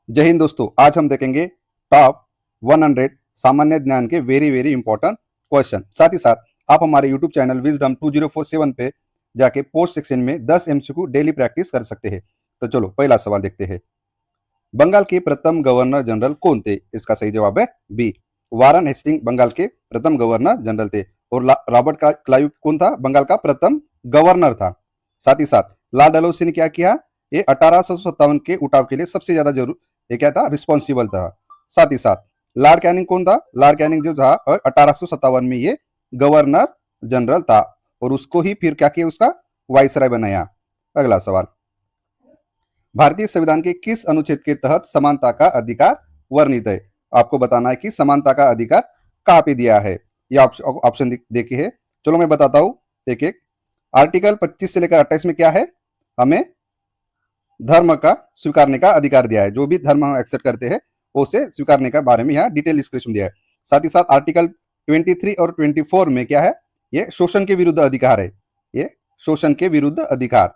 जय हिंद दोस्तों। आज हम देखेंगे टॉप 100 सामान्य ज्ञान के वेरी वेरी इंपॉर्टेंट क्वेश्चन। साथ ही साथ आप हमारे यूट्यूब चैनल विजडम 2047 पे जाके पोस्ट सेक्शन में 10 एमसीक्यू डेली प्रैक्टिस कर सकते हैं। तो चलो पहला सवाल देखते हैं। बंगाल के प्रथम गवर्नर जनरल कौन थे? इसका सही जवाब है बी, वारन हेस्टिंग बंगाल के प्रथम गवर्नर जनरल थे। और रॉबर्ट क्लाइव कौन था? बंगाल का प्रथम गवर्नर था। साथ ही साथ लॉर्ड डलहौसी ने क्या किया? ये 1857 के उठाव के लिए सबसे ज्यादा जरूर ये क्या था? रिस्पॉन्सिबल था। साथ ही साथ लॉर्ड कैनिंग कौन था? लॉर्ड कैनिंग जो था 1857 में ये गवर्नर जनरल था और उसको ही फिर क्या किया? उसका वाइसराय बनाया। अगला सवाल, भारतीय संविधान के किस अनुच्छेद के तहत समानता का अधिकार वर्णित है? आपको बताना है कि समानता का अधिकार कहाँ पे दिया है। ये ऑप्शन देखिए है। चलो मैं बताता हूँ एक एक। आर्टिकल 25 से लेकर 28 में क्या है? हमें धर्म का स्वीकारने का अधिकार दिया है। जो भी धर्म हम एक्सेप्ट करते हैं उसे स्वीकारने का बारे में यहाँ डिटेल डिस्क्रिप्शन दिया है। साथ ही साथ आर्टिकल 23 और 24 में क्या है? ये शोषण के विरुद्ध अधिकार है। ये शोषण के विरुद्ध अधिकार।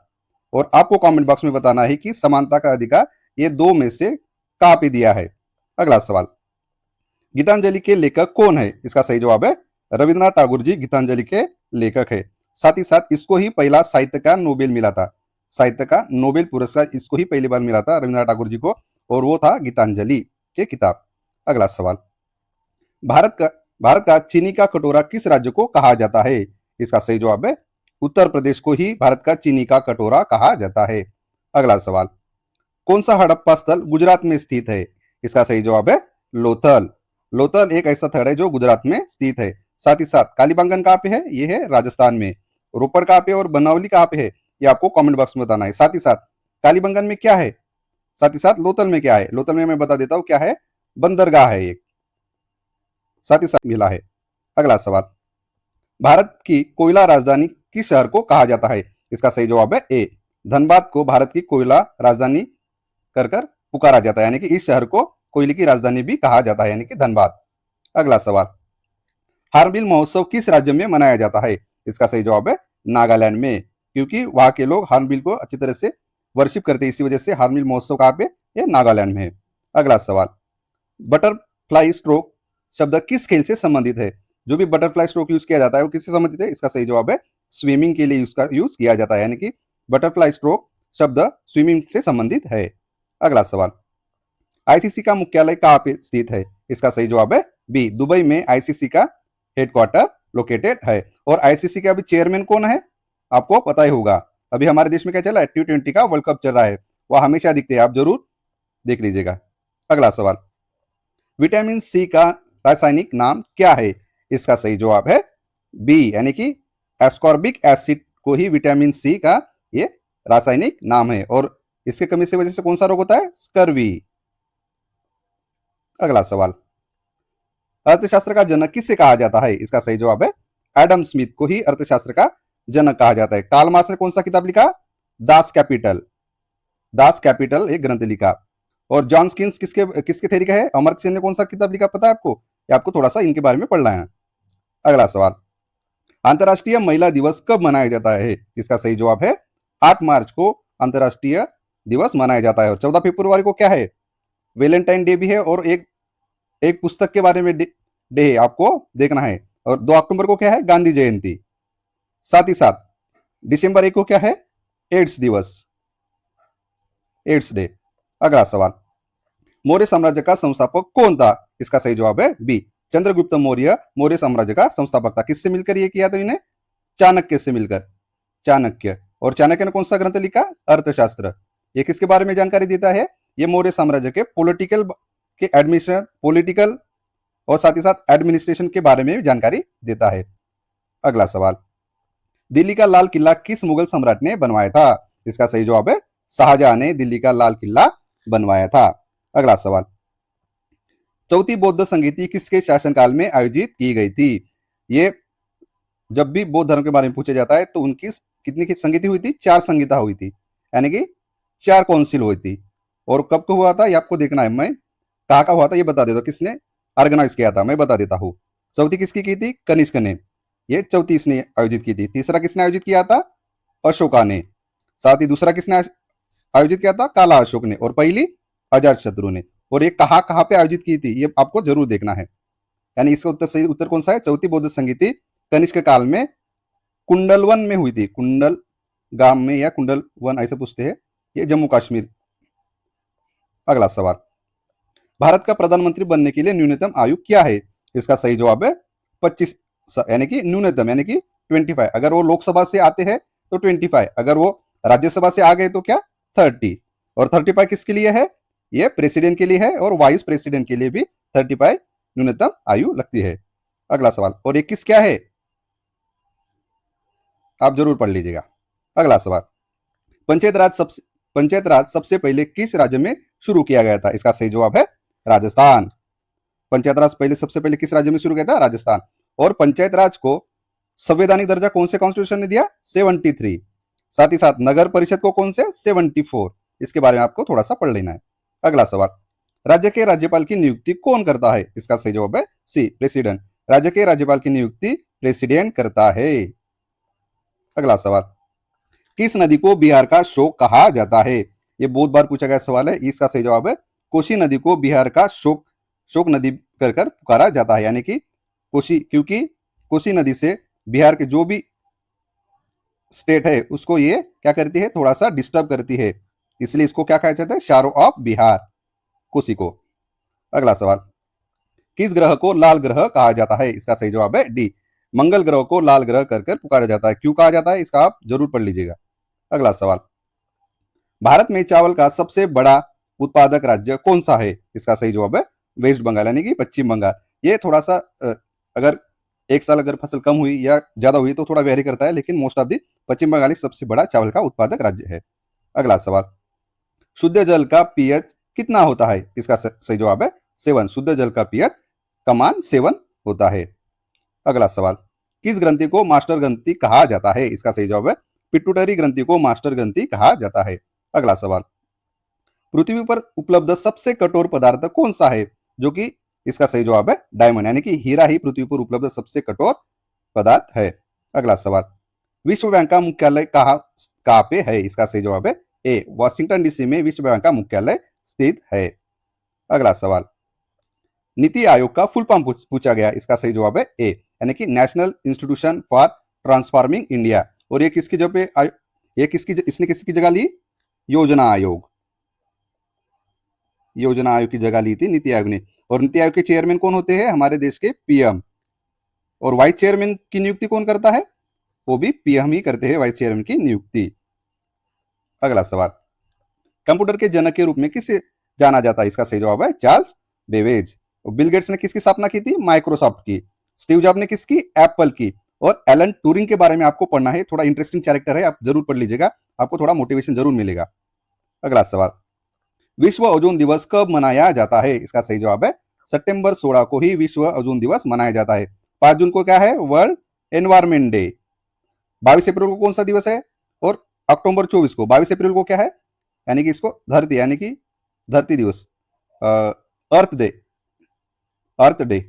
और आपको कमेंट बॉक्स में बताना है कि समानता का अधिकार ये दो में से कहाँ पे दिया है। अगला सवाल, गीतांजलि के लेखक कौन है? इसका सही जवाब है रविंद्रनाथ टैगोर जी गीतांजलि के लेखक है। साथ ही साथ इसको ही पहला साहित्य का नोबेल मिला था। साहित्य का नोबेल पुरस्कार इसको ही पहली बार मिला था रविंद्रनाथ टैगोर जी को, और वो था गीतांजलि के किताब। अगला सवाल, भारत का भारत का चीनी का कटोरा किस राज्य को कहा जाता है? इसका सही जवाब है उत्तर प्रदेश को ही भारत का चीनी का कटोरा कहा जाता है। अगला सवाल, कौन सा हड़प्पा स्थल गुजरात में स्थित है? इसका सही जवाब है लोथल। लोथल एक ऐसा स्थल है जो गुजरात में स्थित है। साथ ही साथ कालीबंगन कहाँ पे है? ये है राजस्थान में। रोपड़ कहाँ पे और बनावली कहाँ पे है? ये आपको कमेंट बॉक्स में बताना है। साथ ही साथ कालीबंगन में क्या है? साथ ही साथ लोथल में क्या है? लोथल में मैं बता देता हूँ क्या है। बंदरगाह है एक। साथ ही साथ मिला है। अगला सवाल, भारत की कोयला राजधानी किस शहर को कहा जाता है? इसका सही जवाब है ए, धनबाद को भारत की कोयला राजधानी कर कर पुकारा जाता है, यानी कि इस शहर को कोयले की राजधानी भी कहा जाता है, यानी कि धनबाद। अगला सवाल, हार्नबिल महोत्सव किस राज्य में मनाया जाता है? इसका सही जवाब है नागालैंड में, क्योंकि वहां के लोग हार्नबिल को अच्छी तरह से वर्शिप करते हैं। इसी वजह से हार्नबिल महोत्सव कहाँ पे? ये नागालैंड में है। अगला सवाल, बटरफ्लाई स्ट्रोक शब्द किस खेल से संबंधित है? जो भी बटरफ्लाई स्ट्रोक यूज किया जाता है वो किससे संबंधित है? इसका सही जवाब है स्विमिंग के लिए उसका यूज किया जाता है, यानी कि बटरफ्लाई स्ट्रोक शब्द स्विमिंग से संबंधित है। अगला सवाल, आईसीसी का मुख्यालय कहाँ पे स्थित है? इसका सही जवाब है बी, दुबई में आईसीसी का हेडक्वार्टर लोकेटेड है। और आईसीसी के अभी चेयरमैन कौन है? आपको पता ही होगा। अभी हमारे देश में क्या चल रहा है? T20 का वर्ल्ड कप चल रहा है। वह हमेशा दिखते हैं, आप जरूर देख लीजिएगा। अगला सवाल, विटामिन सी का रासायनिक नाम क्या है? इसका सही जवाब है बी, यानी कि एस्कॉर्बिक एसिड को ही विटामिन सी का ये रासायनिक नाम है। और इसके कमी से वजह से कौन सा रोग होता है? स्कर्वी। अगला सवाल, अर्थशास्त्र का जनक किससे कहा जाता है? इसका सही जवाब है एडम स्मिथ को ही अर्थशास्त्र का जनक कहा जाता है। कार्ल मार्क्स ने कौन सा किताब लिखा? Das Kapital. दास कैपिटल एक ग्रंथ लिखा। और जॉन स्किन्स किसके किसके थ्योरी का है? अमर्त्य सेन ने कौन सा किताब लिखा पता है आपको? या आपको थोड़ा सा इनके बारे में पढ़ना है। अगला सवाल, अंतर्राष्ट्रीय महिला दिवस कब मनाया जाता है? इसका सही जवाब है 8 मार्च को अंतर्राष्ट्रीय दिवस मनाया जाता है। और 14 फरवरी को क्या है? वैलेंटाइन डे भी है। और एक एक पुस्तक के बारे में डे है, आपको देखना है। और 2 अक्टूबर को क्या है? गांधी जयंती। साथ ही साथ दिसंबर 1 को क्या है? एड्स दिवस, एड्स डे। अगला सवाल, मौर्य साम्राज्य का संस्थापक कौन था? इसका सही जवाब है बी, चंद्रगुप्त मौर्य मौर्य साम्राज्य का संस्थापक था। किससे मिलकर ये किया था इन्हें? चाणक्य से मिलकर। चाणक्य। और चाणक्य ने कौन सा ग्रंथ लिखा? अर्थशास्त्र। ये किसके बारे में जानकारी देता है? ये मौर्य साम्राज्य के पॉलिटिकल के एडमिनिस्ट्रेशन, पॉलिटिकल और साथ ही साथ एडमिनिस्ट्रेशन के बारे में जानकारी देता है। अगला सवाल, दिल्ली का लाल किला किस मुगल सम्राट ने बनवाया था? इसका सही जवाब है शाहजहां ने दिल्ली का लाल किला बनवाया था। अगला सवाल, चौथी बौद्ध संगीति किसके शासनकाल में आयोजित की गई थी? ये जब भी बौद्ध धर्म के बारे में पूछा जाता है तो उनकी कितनी की संगीति हुई थी? 4 संगीता हुई थी, यानी कि 4 काउंसिल हुई थी। और कब को हुआ था ये आपको देखना है। मैं कहाँ का हुआ था ये बता देता हूँ। किसने ऑर्गेनाइज किया था मैं बता देता हूँ। चौथी किसकी की थी? कनिष्क ने। ये चौथी इसने आयोजित की थी। तीसरा किसने आयोजित किया था? अशोका ने। साथ ही दूसरा किसने आयोजित किया था? काला अशोक ने। और पहली अजात शत्रु ने। और ये कहाँ कहाँ पे आयोजित की थी ये आपको जरूर देखना है। यानी इसका उत्तर सही उत्तर कौन सा है? चौथी बौद्ध संगीति कनिष्क काल में कुंडलवन में हुई थी। कुंडल गांव में या कुंडल वन ऐसे पूछते हैं, ये जम्मू कश्मीर। अगला सवाल, भारत का प्रधानमंत्री बनने के लिए न्यूनतम आयु क्या है? इसका सही जवाब है 25, यानी कि न्यूनतम यानी कि 25। अगर वो लोकसभा से आते हैं तो 25, अगर वो राज्यसभा से आ गए तो क्या 30। और 35 किसके लिए है? ये प्रेसिडेंट के लिए है और वाइस प्रेसिडेंट के लिए भी 35 न्यूनतम आयु लगती है। अगला सवाल, और 21 क्या है? आप जरूर पढ़ लीजिएगा। अगला सवाल, पंचायत राज सबसे पहले किस राज्य में शुरू किया गया था? इसका सही जवाब है राजस्थान। पंचायत राज पहले सबसे पहले किस राज्य में शुरू किया था? राजस्थान। और पंचायत राज को संवैधानिक दर्जा कौन से कॉन्स्टिट्यूशन ने दिया? 73। साथ ही साथ नगर परिषद को कौन से? 74। इसके बारे में आपको थोड़ा सा पढ़ लेना है। अगला सवाल, राज्य के राज्यपाल की नियुक्ति कौन करता है? इसका सही जवाब है सी, प्रेसिडेंट। राज्य के राज्यपाल की नियुक्ति प्रेसिडेंट करता है। अगला सवाल, किस नदी को बिहार का शोक कहा जाता है? ये बहुत बार पूछा गया सवाल है। इसका सही जवाब है कोसी नदी को बिहार का शोक नदी कर कर पुकारा जाता है। यानी कि कोसी, क्योंकि कोसी नदी से बिहार के जो भी स्टेट है उसको ये क्या करती है? थोड़ा सा डिस्टर्ब करती है, इसलिए इसको क्या कहा जाता है? शारो ऑफ बिहार, कोसी को। अगला सवाल, किस ग्रह को लाल ग्रह कहा जाता है? इसका सही जवाब है डी, मंगल ग्रह को लाल ग्रह कर कर पुकारा जाता है। क्यों कहा जाता है इसका आप जरूर पढ़ लीजिएगा। अगला सवाल, भारत में चावल का सबसे बड़ा उत्पादक राज्य कौन सा है? इसका सही जवाब है वेस्ट बंगाल, यानी कि पश्चिम बंगाल। ये थोड़ा सा अगर एक साल अगर फसल कम हुई या ज्यादा हुई तो थोड़ा वेरी करता है, लेकिन मोस्ट ऑफ दी पश्चिम बंगाल ही सबसे बड़ा चावल का उत्पादक राज्य है। अगला सवाल, शुद्ध जल का पीएच कितना होता है? इसका सही जवाब है 7। शुद्ध जल का पीएच कमान 7 होता है। अगला सवाल, किस ग्रंथि को मास्टर ग्रंथि कहा जाता है? इसका सही जवाब है पिट्यूटरी ग्रंथि को मास्टर ग्रंथि कहा जाता है। अगला सवाल, पृथ्वी पर उपलब्ध सबसे कठोर पदार्थ कौन सा है? जो कि इसका सही जवाब है डायमंड, यानी कि हीरा ही पृथ्वी पर उपलब्ध सबसे कठोर पदार्थ है। अगला सवाल, विश्व बैंक का मुख्यालय कहाँ पे है? इसका सही जवाब है ए, वॉशिंगटन डीसी में विश्व बैंक का मुख्यालय स्थित है। अगला सवाल, नीति आयोग का फुल फॉर्म पूछा गया। इसका सही जवाब है ए, यानी कि national institution for transforming India. और ये किसकी जगह पे इसने किसकी जगह ली? योजना आयोग। योजना आयोग की जगह ली थी नीति आयोग ने। और नीति आयोग के चेयरमैन कौन होते हैं? हमारे देश के पीएम। और वाइस चेयरमैन की नियुक्ति कौन करता है? वो भी पीएम ही करते हैं वाइस चेयरमैन की नियुक्ति। अगला सवाल, कंप्यूटर के जनक के रूप में किसे जाना जाता है? इसका सही जवाब है चार्ल्स बेबेज। और बिल गेट्स ने किसकी स्थापना की थी? माइक्रोसॉफ्ट की। स्टीव जॉब ने किसकी? एप्पल की। और एलन ट्यूरिंग के बारे में आपको पढ़ना है, थोड़ा इंटरेस्टिंग कैरेक्टर है, आप जरूर पढ़ लीजिएगा, आपको थोड़ा मोटिवेशन जरूर मिलेगा। अगला सवाल, विश्व ओजोन दिवस कब मनाया जाता है? इसका सही जवाब है सितंबर 16 को ही विश्व ओजोन दिवस मनाया जाता है। 5 जून को क्या है? World environment day. 22 अप्रैल को कौन सा दिवस है? और अक्टूबर 24 को 22 अप्रैल को क्या है? यानी कि इसको धरती, यानी कि धरती दिवस, अर्थ डे, अर्थ डे।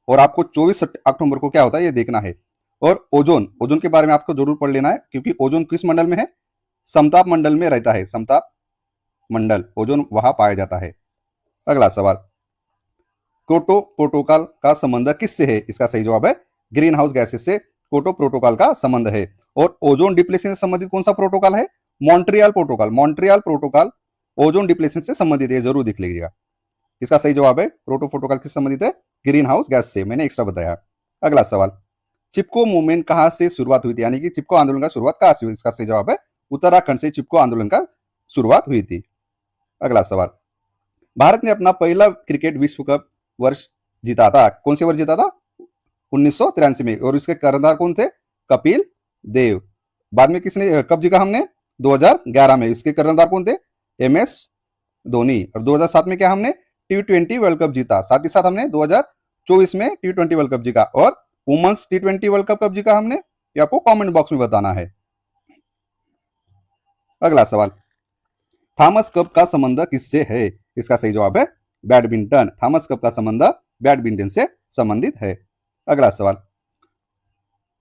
और आपको 24 अक्टूबर को क्या होता है ये देखना है। और ओजोन, ओजोन के बारे में आपको जरूर पढ़ लेना है, क्योंकि ओजोन किस मंडल में है? समताप मंडल में रहता है। समताप मंडल, ओजोन वहां पाया जाता है। अगला सवाल, क्योटो प्रोटोकॉल का संबंध किससे है? इसका सही जवाब है ग्रीन हाउस गैसेस से क्योटो प्रोटोकॉल का संबंध है। और ओजोन डिप्लेशन से संबंधित कौन सा प्रोटोकॉल है? Montreal protocol. Montreal protocol ozone depletion से संबंधित है, जरूर देख लीजिएगा। इसका सही जवाब है क्योटो प्रोटोकॉल किससे संबंधित है? ग्रीन हाउस गैस से, मैंने एक्स्ट्रा बताया। अगला सवाल, चिपको मूवमेंट कहां से शुरुआत हुई थी? यानी कि चिपको आंदोलन का शुरुआत कहां से हुई? इसका सही जवाब है उत्तराखंड से चिपको आंदोलन का शुरुआत हुई थी। अगला सवाल, भारत ने अपना पहला क्रिकेट विश्व कप वर्ष जीता था, कौन से वर्ष जीता था? 1983 में। और इसके कर्णधार कौन थे? कपिल देव। बाद में किसने कब जीता? हमने 2011 में। इसके कर्णधार कौन थे? एमएस धोनी। और 2007 में क्या हमने T20 वर्ल्ड कप जीता। साथ ही साथ हमने 2024 में T20 वर्ल्ड कप जीता। और वुमेन्स T20 वर्ल्ड कप कब जीता हमने, ये आपको कमेंट बॉक्स में बताना है। अगला सवाल, थॉमस कप का संबंध किससे है? इसका सही जवाब है बैडमिंटन। थॉमस कप का संबंध बैडमिंटन से संबंधित है। अगला सवाल,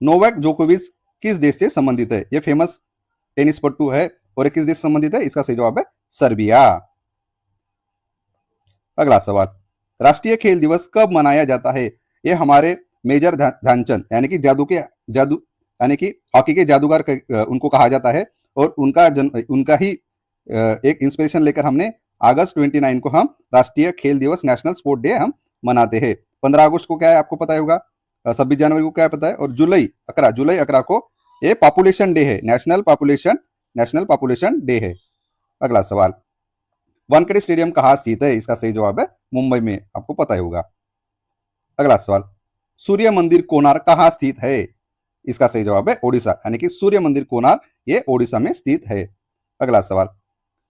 नोवाक जोकोविच किस देश से संबंधित है? ये फेमस टेनिस पट्टू है। और किस देश से संबंधित है? इसका सही जवाब है सर्बिया। अगला सवाल, राष्ट्रीय खेल दिवस कब मनाया जाता है? ये हमारे मेजर ध्यानचंद यानी कि जादू यानी कि हॉकी के जादूगर उनको कहा जाता है। और उनका ही एक इंस्पिरेशन लेकर हमने अगस्त 29 को हम राष्ट्रीय खेल दिवस नेशनल स्पोर्ट डे हम मनाते हैं। 15 अगस्त को क्या है आपको पता होगा, 26 जनवरी को क्या पता है, और जुलाई 11 को ये पॉपुलेशन डे है, नेशनल पॉपुलेशन डे है। अगला सवाल, वानखेड़े स्टेडियम कहाँ स्थित है? इसका सही जवाब है मुंबई में, आपको पता ही होगा। अगला सवाल, सूर्य मंदिर कोणार्क कहाँ स्थित है? इसका सही जवाब है ओडिशा, यानी कि सूर्य मंदिर कोणार्क ये ओडिशा में स्थित है। अगला सवाल,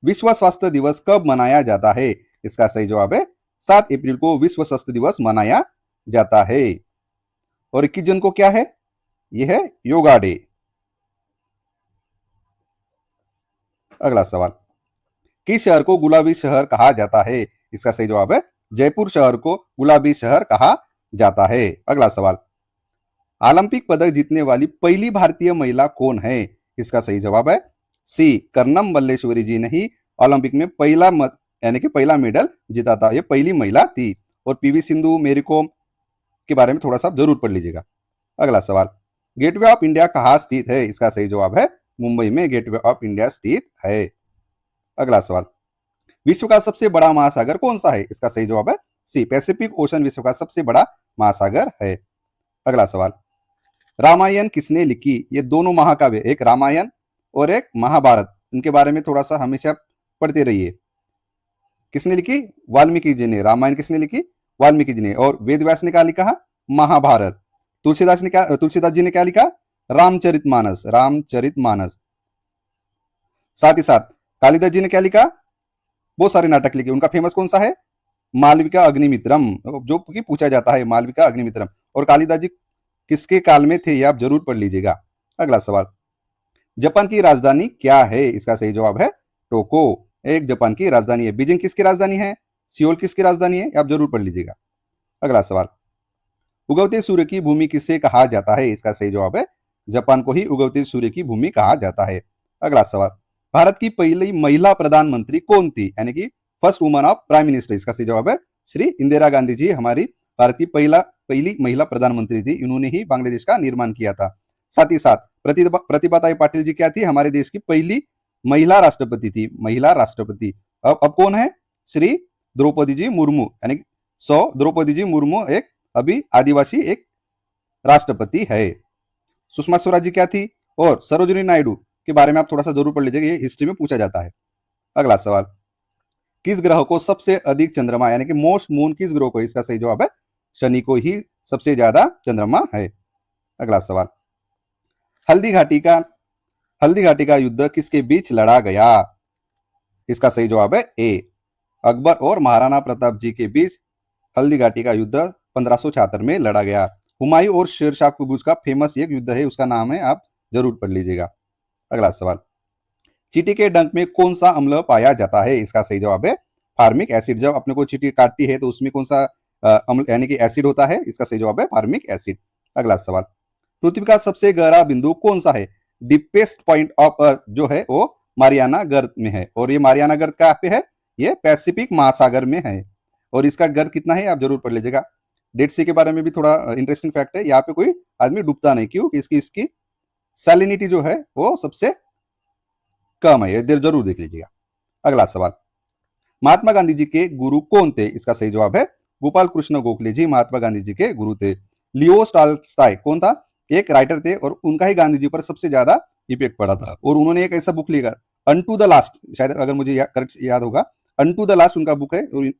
विश्व स्वास्थ्य दिवस कब मनाया जाता है? इसका सही जवाब है 7 अप्रैल को विश्व स्वास्थ्य दिवस मनाया जाता है। और 21 जून को क्या है? यह है योगा डे। अगला सवाल, किस शहर को गुलाबी शहर कहा जाता है? इसका सही जवाब है जयपुर शहर को गुलाबी शहर कहा जाता है। अगला सवाल, ओलंपिक पदक जीतने वाली पहली भारतीय महिला कौन है? इसका सही जवाब है सी, कर्नम मल्लेश्वरी जी ने ही ओलंपिक में यानी कि पहला मेडल जीता था, ये पहली महिला थी। और पीवी सिंधु, मेरी कॉम के बारे में थोड़ा सा जरूर पढ़ लीजिएगा। अगला सवाल, गेटवे ऑफ इंडिया कहाँ स्थित है? इसका सही जवाब है मुंबई में गेटवे ऑफ इंडिया स्थित है। अगला सवाल, विश्व का सबसे बड़ा महासागर कौन सा है? इसका सही जवाब है सी, पैसिफिक ओशन विश्व का सबसे बड़ा महासागर है। अगला सवाल, रामायण किसने लिखी? ये दोनों महाकाव्य, एक रामायण और एक महाभारत, इनके बारे में थोड़ा सा हमेशा पढ़ते रहिए। किसने लिखी? वाल्मीकि जी ने। रामायण किसने लिखी? वाल्मीकि जी ने। और वेद व्यास ने क्या लिखा? महाभारत। तुलसीदास जी ने क्या लिखा? रामचरितमानस। साथ ही साथ कालिदास जी ने क्या लिखा? बहुत सारे नाटक लिखे। उनका फेमस कौन सा है? मालविका अग्निमित्रम, जो कि पूछा जाता है, मालविका अग्निमित्रम। और कालिदास जी किसके काल में थे, ये आप जरूर पढ़ लीजिएगा। अगला सवाल, जापान की राजधानी क्या है? इसका सही जवाब है टोक्यो, एक जापान की राजधानी है। बीजिंग किसकी राजधानी है? सियोल किसकी राजधानी है? आप जरूर पढ़ लीजिएगा। अगला सवाल, उगवते सूर्य की भूमि किसे कहा जाता है? इसका सही जवाब है जापान को ही उगवते सूर्य की भूमि कहा जाता है। अगला सवाल, भारत की पहली महिला प्रधानमंत्री कौन थी? यानी कि first woman of prime minister. इसका सही जवाब है श्री इंदिरा गांधी जी, हमारी भारत की पहली महिला प्रधानमंत्री थी। इन्होंने ही बांग्लादेश का निर्माण किया था। साथ ही साथ प्रतिभाताई पाटिल जी क्या थी? हमारे देश की पहली महिला राष्ट्रपति थी, महिला राष्ट्रपति। अब कौन है? श्री द्रौपदी जी मुर्मू, यानी द्रौपदी जी मुर्मू एक अभी आदिवासी एक राष्ट्रपति है। सुषमा स्वराज जी क्या थी? और सरोजिनी नायडू के बारे में आप थोड़ा सा जरूर पढ़ लीजिएगा, ये हिस्ट्री में पूछा जाता है। अगला सवाल, किस ग्रह को सबसे अधिक चंद्रमा यानी कि मोस्ट मून किस ग्रह को? इसका सही जवाब है शनि को ही सबसे ज्यादा चंद्रमा है। अगला सवाल, हल्दी घाटी का युद्ध किसके बीच लड़ा गया? इसका सही जवाब है ए, अकबर और महाराणा प्रताप जी के बीच हल्दी घाटी का युद्ध 1576 में लड़ा गया। हुमायूं और शेरशाह के बीच का फेमस एक युद्ध है, उसका नाम है, आप जरूर पढ़ लीजिएगा। अगला सवाल, चींटी के डंक में कौन सा अम्ल पाया जाता है? इसका सही जवाब है फार्मिक एसिड। जब अपने को चींटी काटती है तो उसमें कौन सा अम्ल यानी कि एसिड होता है? इसका सही जवाब है फार्मिक एसिड। अगला सवाल, पृथ्वी का सबसे गहरा बिंदु कौन सा है? डीपेस्ट पॉइंट ऑफ अर्थ जो है वो मारियाना गर्त में है। और ये मारियाना गर्त कहाँ पे है? ये पैसिफिक महासागर में है। और इसका गर्त कितना है आप जरूर पढ़ लीजिएगा। डेड सी के बारे में भी थोड़ा इंटरेस्टिंग फैक्ट है, यहाँ पे कोई आदमी डूबता नहीं। क्यों? इसकी सैलिनिटी जो है वो सबसे कम है, ये देर जरूर देख लीजिएगा। अगला सवाल, महात्मा गांधी जी के गुरु कौन थे? इसका सही जवाब है गोपाल कृष्ण गोखले जी महात्मा गांधी जी के गुरु थे। लियो टॉल्स्टॉय कौन था? एक राइटर थे और उनका ही गांधी जी पर सबसे ज्यादा इफेक्ट पड़ा था। और उन्होंने एक ऐसा बुक लिखा अनटू द लास्ट, शायद अगर मुझे करेक्ट याद होगा, अनटू द लास्ट उनका बुक है। और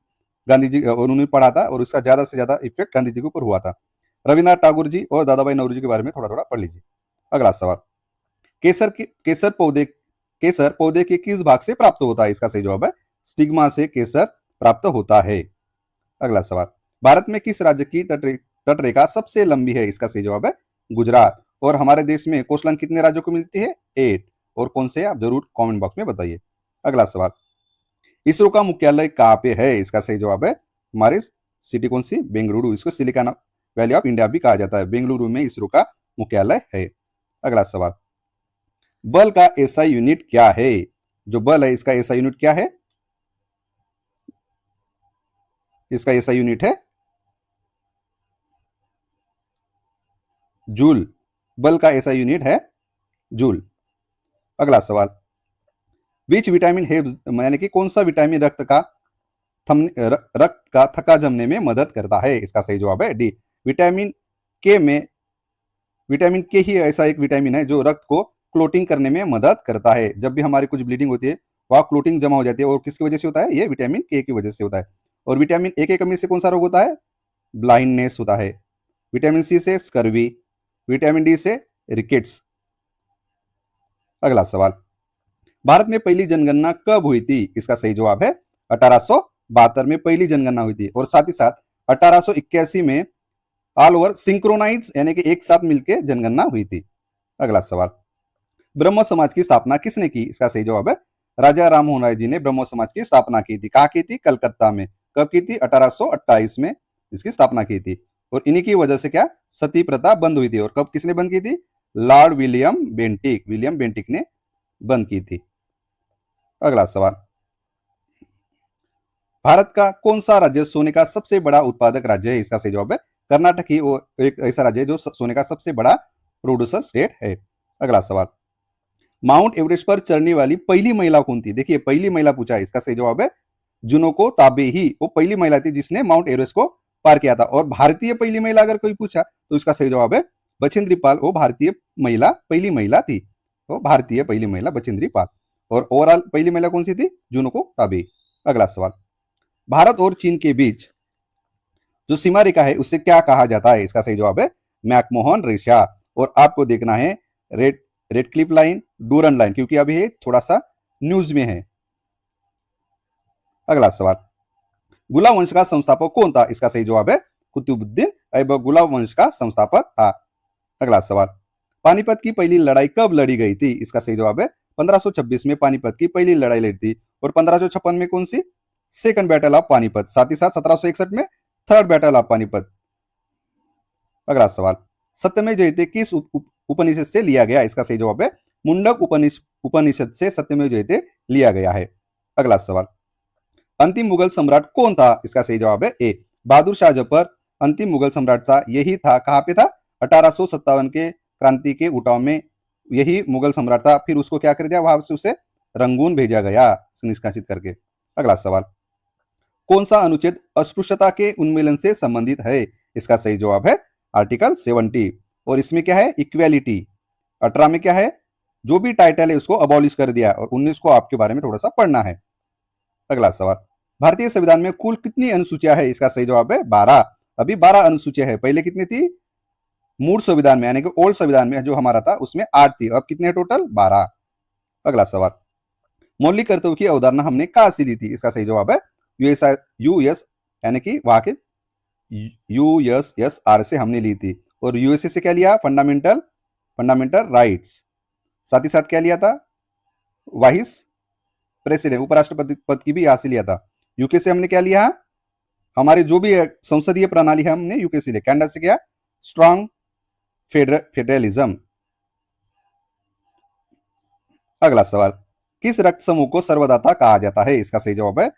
गांधी जी और उन्होंने पढ़ा था और उसका ज्यादा से ज्यादा इफेक्ट गांधी जी के ऊपर हुआ था। रविन्द्रनाथ टैगोर जी और दादा भाई नौरोजी के बारे में थोड़ा थोड़ा पढ़ लीजिए। अगला सवाल, केसर पौधे के किस भाग से प्राप्त होता है? इसका सही जवाब है स्टिग्मा से केसर प्राप्त होता है। अगला सवाल, भारत में किस राज्य की तटरेखा सबसे लंबी है? इसका सही जवाब है गुजरात। और हमारे देश में कोस्टलाइन कितने राज्यों को मिलती है? 8। और कौन से आप जरूर कमेंट बॉक्स में बताइए। अगला सवाल, इसरो का मुख्यालय कहाँ पे है? इसका सही जवाब है हमारी सिटी कौन सी? बेंगलुरु। इसको सिलिकॉन वैली ऑफ इंडिया भी कहा जाता है। बेंगलुरु में इसरो का मुख्यालय है। अगला सवाल, बल का एसआई यूनिट क्या है? जो बल है इसका एसआई यूनिट क्या है? इसका ऐसा यूनिट है जूल। बल का ऐसा यूनिट है जूल। अगला सवाल, विच विटामिन हेल्प्स, यानी कि कौन सा विटामिन रक्त का थक्का जमने में मदद करता है? इसका सही जवाब है डी, विटामिन के में। विटामिन के ही ऐसा एक विटामिन है जो रक्त को क्लोटिंग करने में मदद करता है। जब भी हमारी कुछ ब्लीडिंग होती है वह क्लोटिंग जमा हो जाती है, और किसकी वजह से होता है? ये विटामिन के की वजह से होता है। और विटामिन ए की कमी से कौन सा रोग होता है? ब्लाइंडनेस होता है। विटामिन सी से स्कर्वी, विटामिन डी से रिकेट्स। अगला सवाल, भारत में पहली जनगणना कब हुई थी? इसका सही जवाब है 1872 में पहली जनगणना हुई थी। और साथ ही साथ 1881 में ऑल ओवर सिंक्रोनाइज, यानी कि एक साथ मिलकर जनगणना हुई थी। अगला सवाल, ब्रह्म समाज की स्थापना किसने की? इसका सही जवाब है राजा राममोहन राय जी ने ब्रह्म समाज की स्थापना की थी। कहाँ की थी? कलकत्ता में। कब की थी? 1828 में इसकी स्थापना की थी। और इन्हीं की वजह से क्या? सती प्रथा बंद हुई थी। और कब किसने बंद की थी? लॉर्ड विलियम बेंटिक ने बंद की थी। अगला सवाल, भारत का कौन सा राज्य सोने का सबसे बड़ा उत्पादक राज्य है? इसका सही जवाब है कर्नाटक ही वो एक ऐसा राज्य है जो सोने का सबसे बड़ा प्रोड्यूसर स्टेट है। अगला सवाल, माउंट एवरेस्ट पर चढ़ने वाली पहली महिला कौन थी? देखिए पहली महिला पूछा है, इसका सही जवाब है जुनोको ताबेही। वो पहली महिला थी जिसने माउंट एवरेस्ट को पार किया था। और भारतीय पहली महिला अगर कोई पूछा तो इसका सही जवाब है बछेंद्री पाल। वो भारतीय महिला पहली महिला थी। वो भारतीय पहली महिला बछेंद्री पाल। और ओवरऑल पहली महिला कौन सी थी? जुनोको ताबेही। अगला सवाल, भारत और चीन के बीच जो सीमा रेखा है उसे क्या कहा जाता है? इसका सही जवाब है मैकमोहन रेखा। और आपको देखना है red red Cliff line, Durand line, क्योंकि अभी ये थोड़ा सा न्यूज में है। अगला सवाल, गुलाम वंश का संस्थापक कौन था? इसका सही जवाब है कुतुबुद्दीन ऐबक गुलाम वंश का संस्थापक था। अगला सवाल, पानीपत की पहली लड़ाई कब लड़ी गई थी? इसका सही जवाब है 1526 में पानीपत की पहली लड़ाई लड़ी थी। और 1556 में कौन सी? Second battle of Panipat. साथ ही साथ 1761 में थर्ड बैटल ऑफ पानीपत। अगला सवाल, सत्यमेव जयते किस उपनिषद से लिया गया? इसका सही जवाब है मुंडक उपनिषद से सत्यमेव जयते लिया गया है। अगला सवाल, अंतिम मुगल सम्राट कौन था? इसका सही जवाब है ए, बहादुर शाह जफर अंतिम मुगल सम्राट था। यही था, कहां पे था? 1857 के क्रांति के उठाव में यही मुगल सम्राट था। फिर उसको क्या कर दिया? वहां से उसे रंगून भेजा गया निष्कासित करके। अगला सवाल, कौन सा अनुच्छेद अस्पृश्यता के उन्मूलन से संबंधित है? इसका सही जवाब है आर्टिकल 70। और इसमें क्या है? इक्वेलिटी। 18 में क्या है? जो भी टाइटल है उसको अबॉलिश कर दिया। और 19 को आपके बारे में थोड़ा सा पढ़ना है। अगला सवाल, भारतीय संविधान में कुल कितनी अनुसूचियां है? इसका सही जवाब है 12। अभी 12 अनुसूचियां है। पहले कितनी थी? मूल संविधान में, यानी कि ओल्ड संविधान में जो हमारा था उसमें 8 थी। अब कितने टोटल? 12। अगला सवाल, मौलिक कर्तव्य की अवधारणा हमने कहां से ली थी? इसका सही जवाब है यूएस, यानी कि वहां के यूएसएसआर से हमने ली थी। और यूएसए से क्या लिया? Fundamental rights. साथ ही साथ क्या लिया था? वाइस प्रेसिडेंट, उपराष्ट्रपति पद की भी यहां से लिया था। यूके से हमने क्या लिया? हमारे जो भी संसदीय प्रणाली है हमने यूके से लिया। कनाडा से क्या? Strong federalism. अगला सवाल, किस रक्त समूह को सर्वदाता कहा जाता है? इसका सही जवाब है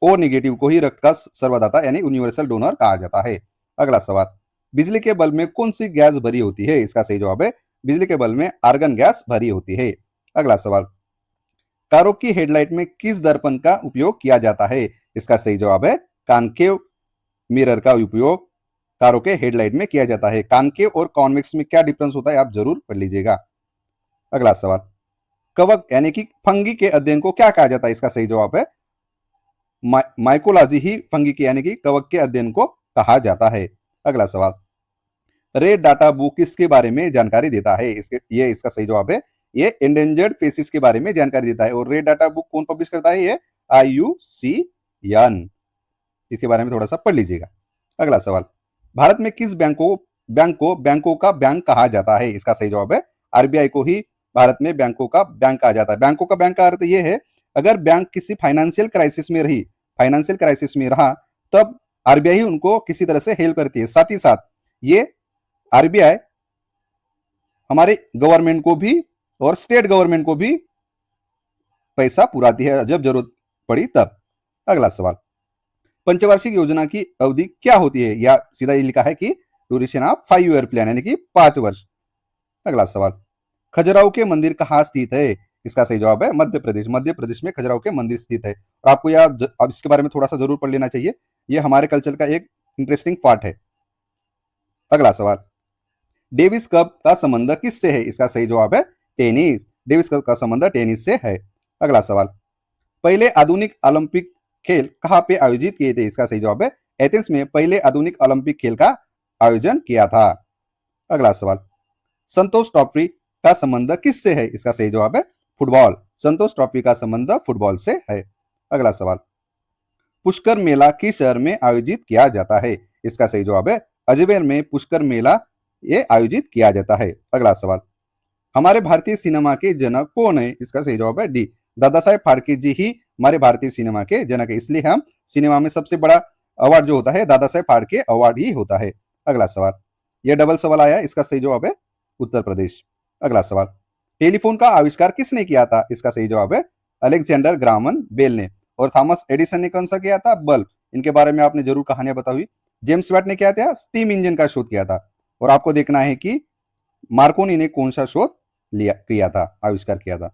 ओ निगेटिव को ही रक्त का सर्वदाता यानी यूनिवर्सल डोनर कहा जाता है। अगला सवाल, बिजली के बल्ब में कौन सी गैस भरी होती है? इसका सही जवाब है बिजली के बल्ब में आर्गन गैस भरी होती है। अगला सवाल, कारों की हेडलाइट में किस दर्पण का उपयोग किया जाता है? इसका सही जवाब है कॉनकेव मिरर का उपयोग कारों के हेडलाइट में किया जाता है। कॉनकेव और कॉन्वेक्स में क्या डिफरेंस होता है आप जरूर पढ़ लीजिएगा। अगला सवाल, कवक यानी कि फंगी के अध्ययन को क्या कहा जाता है? इसका सही जवाब है माइकोलॉजी ही फंगी के यानी कि कवक के अध्ययन को कहा जाता है। अगला सवाल, रेड डाटा बुक किसके बारे में जानकारी देता है? इसका सही जवाब है ये एंडेंजर्ड स्पीशीज के बारे में जानकारी देता है। और रेड डाटा बुक कौन पब्लिश करता है? ये IUCN। इसके बारे में थोड़ा सा पढ़ लीजिएगा। अगला सवाल, भारत में किस बैंकों का बैंक कहा जाता है? इसका सही जवाब है RBI को ही भारत में बैंकों का बैंक कहा जाता है। बैंकों का बैंक का अर्थ यह है अगर बैंक किसी फाइनेंशियल क्राइसिस में रहा तब RBI ही उनको किसी तरह से हेल्प करती है। साथ ही साथ ये RBI हमारे गवर्नमेंट को भी और स्टेट गवर्नमेंट को भी पैसा पुराती है जब जरूरत पड़ी तब। अगला सवाल, पंचवार्षिक योजना की अवधि क्या होती है, या सीधा ये लिखा है कि ड्यूरेशन ऑफ 5 ईयर प्लान, यानी कि 5 वर्ष। अगला सवाल, खजुराहो के मंदिर कहाँ स्थित है? इसका सही जवाब है मध्य प्रदेश। मध्य प्रदेश में खजुराहो के मंदिर स्थित है। और आपको यह अब इसके बारे में थोड़ा सा जरूर पढ़ लेना चाहिए, ये हमारे कल्चर का एक इंटरेस्टिंग पार्ट है। अगला सवाल, डेविस कप का संबंध किससे है? इसका सही जवाब है टेनिस। डेविस कप का संबंध टेनिस से है। अगला सवाल, पहले आधुनिक ओलंपिक खेल कहाँ पे आयोजित किए थे? इसका सही जवाब है एथेंस में पहले आधुनिक ओलंपिक खेल का आयोजन किया था। अगला सवाल, संतोष ट्रॉफी का संबंध किससे है? इसका सही जवाब है फुटबॉल। संतोष ट्रॉफी का संबंध फुटबॉल से है। अगला सवाल, पुष्कर मेला किस शहर में आयोजित किया जाता है? इसका सही जवाब है अजमेर में पुष्कर मेला ये आयोजित किया जाता है। अगला सवाल, हमारे भारतीय सिनेमा के जनक कौन है? इसका सही जवाब है डी, दादा साहेब फाल्के जी ही हमारे भारतीय सिनेमा के जनक है। इसलिए हम सिनेमा में सबसे बड़ा अवार्ड जो होता है दादा साहेब फाल्के अवार्ड ही होता है। अगला सवाल, यह डबल सवाल आया, इसका सही जवाब है उत्तर प्रदेश। अगला सवाल, टेलीफोन का आविष्कार किसने किया था? इसका सही जवाब है अलेक्जेंडर ग्राहम बेल ने। और थॉमस एडिसन ने कौन सा किया था? बल्ब। इनके बारे में आपने जरूर कहानियां बताई हुई। जेम्स वाट ने क्या किया? स्टीम इंजन का शोध किया था। और आपको देखना है कि मार्कोनी ने कौन सा शोध किया था, आविष्कार किया था।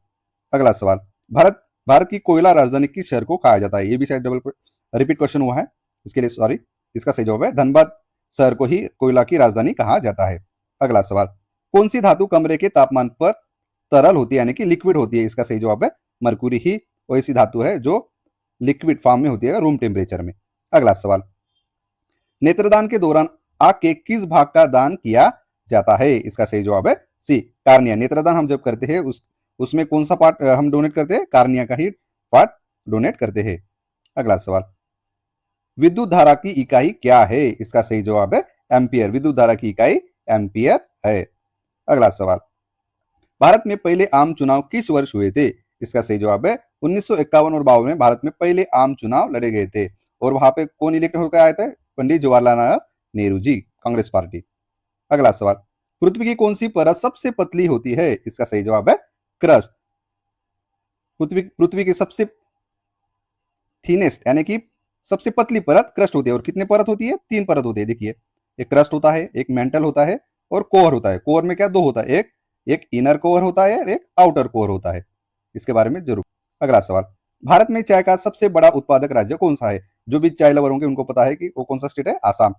अगला सवाल, भारत भारत की कोयला राजधानी किस शहर को कहा जाता है? ये भी शायद डबल रिपीट क्वेश्चन हुआ है, इसके लिए सॉरी। इसका सही जवाब है धनबाद शहर को ही कोयला की राजधानी कहा जाता है। अगला सवाल, कौन सी धातु कमरे के तापमान पर तरल होती है, यानी कि लिक्विड होती है? इसका सही जवाब है मरकुरी ही वो ऐसी धातु है जो लिक्विड फॉर्म में होती है रूम टेम्परेचर में। अगला सवाल, नेत्रदान के दौरान आंख के किस भाग का दान किया जाता है? इसका सही जवाब है सी, कार्निया। नेत्रदान हम जब करते हैं उसमें कौन सा पार्ट हम डोनेट करते हैं? कार्निया का ही पार्ट डोनेट करते हैं। अगला सवाल, विद्युत धारा की इकाई क्या है? इसका सही जवाब है एम्पियर। विद्युत धारा की इकाई एम्पियर है। अगला सवाल, भारत में पहले आम चुनाव किस वर्ष हुए थे? इसका सही जवाब है 1951 और 52 में भारत में पहले आम चुनाव लड़े गए थे। और वहां पे कौन इलेक्ट होकर आए थे? पंडित जवाहरलाल नेहरू जी, कांग्रेस पार्टी। अगला सवाल, पृथ्वी की कौन सी परत सबसे पतली होती है? इसका सही जवाब है क्रस्ट। पृथ्वी की सबसे थीनेस्ट यानी कि सबसे पतली परत क्रस्ट होती है। और कितने परत होती है? 3 परत होती है। देखिए, एक क्रस्ट होता है, एक मेंटल होता है और कोर होता है। कोर में क्या दो होता है? एक इनर कोर होता है और एक आउटर कोर होता है। इसके बारे में जरूर। अगला सवाल, भारत में चाय का सबसे बड़ा उत्पादक राज्य कौन सा है? जो भी चाय लवर होंगे उनको पता है कि वो कौन सा स्टेट है, आसाम।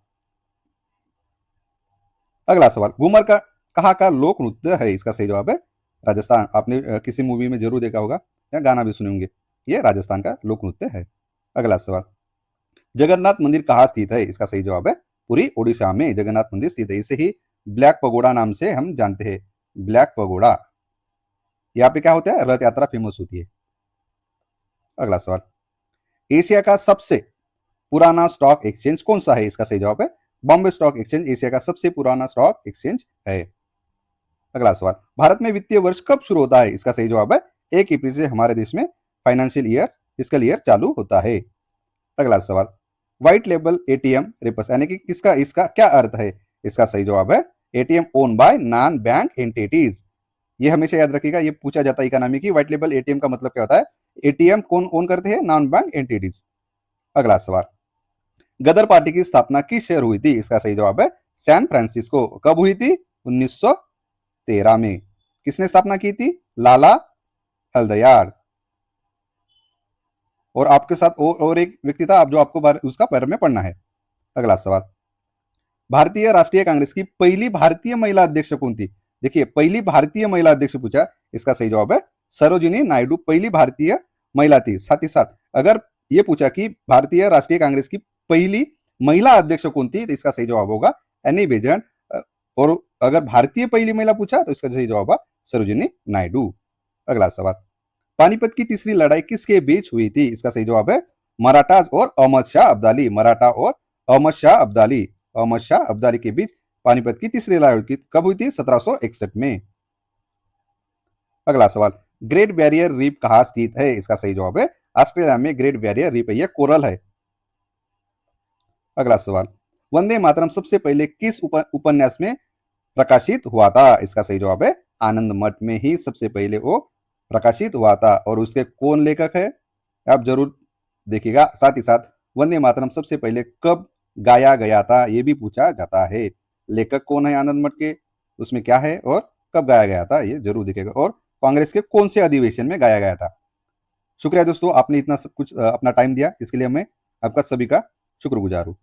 अगला सवाल, घूमर का कहाँ का लोक नृत्य है? इसका सही जवाब है राजस्थान। आपने किसी मूवी में जरूर देखा होगा या गाना भी सुने होंगे, ये राजस्थान का लोक नृत्य है। अगला सवाल, जगन्नाथ मंदिर कहाँ स्थित है? इसका सही जवाब है पूरी ओडिशा में जगन्नाथ मंदिर स्थित है। इसे ही ब्लैक पगोड़ा नाम से हम जानते हैं। ब्लैक पगोड़ा, यहाँ पे क्या होता है? रथ यात्रा फेमस होती है। अगला सवाल, एशिया का सबसे पुराना स्टॉक एक्सचेंज कौन सा है? इसका सही जवाब है बॉम्बे स्टॉक एक्सचेंज एशिया का सबसे पुराना स्टॉक एक्सचेंज है। अगला सवाल, भारत में वित्तीय वर्ष कब शुरू होता है? इसका सही जवाब है 1 अप्रैल से हमारे देश में फाइनेंशियल ईयर फिस्कल ईयर चालू होता है। अगला सवाल, व्हाइट लेबल एटीएम रिपर्स यानी कि किसका इसका क्या अर्थ है? इसका सही जवाब है ATM own by non bank entities. ये हमेशा याद रखिएगा, ये पूछा जाता है इकोनॉमी की, व्हाइट लेबल एटीएम का मतलब क्या होता है? एटीएम कौन ओन करते हैं? Non bank entities. अगला सवाल, गदर पार्टी की स्थापना किस शहर हुई थी? इसका सही जवाब है सैन फ्रांसिस्को। कब हुई थी? 1913 में। किसने स्थापना की थी? लाला हल्दयार। और आपके साथ और एक व्यक्ति था, आप जो आपको उसका बारे में पढ़ना है। अगला सवाल, भारतीय राष्ट्रीय कांग्रेस की पहली भारतीय महिला अध्यक्ष कौन थी? देखिए, पहली भारतीय महिला अध्यक्ष पूछा, इसका सही जवाब है सरोजिनी नायडू पहली भारतीय महिला थी। साथ ही साथ अगर ये पूछा कि भारतीय राष्ट्रीय कांग्रेस की पहली महिला अध्यक्ष कौन थी, तो इसका सही जवाब होगा एनी बेजंट। और अगर भारतीय पहली महिला पूछा तो इसका सही जवाब है सरोजिनी नायडू। अगला सवाल, पानीपत की तीसरी लड़ाई किसके बीच हुई थी? इसका सही जवाब है मराठास और अहमद शाह अब्दाली। मराठा और अहमद शाह अब्दाली, अहमद शाह अब्दाली के बीच पानीपत की तीसरी लड़ाई कब हुई थी? 1761 में। अगला सवाल, ग्रेट बैरियर रीफ कहाँ स्थित है? इसका सही जवाब है ऑस्ट्रेलिया में ग्रेट बैरियर रीफ है, यह कोरल है। अगला सवाल, वंदे मातरम सबसे पहले किस उपन्यास में प्रकाशित हुआ था? इसका सही जवाब है आनंद मठ में ही सबसे पहले वो प्रकाशित हुआ था। और उसके कौन लेखक है आप जरूर देखिएगा। साथ ही साथ वंदे मातरम सबसे पहले कब गाया गया था, ये भी पूछा जाता है। लेखक कौन है आनंद मठ के, उसमें क्या है और कब गाया गया था, ये जरूर दिखेगा। और कांग्रेस के कौन से अधिवेशन में गाया गया था। शुक्रिया दोस्तों, आपने इतना सब कुछ अपना टाइम दिया, इसके लिए मैं आपका सभी का शुक्रगुजार हूँ।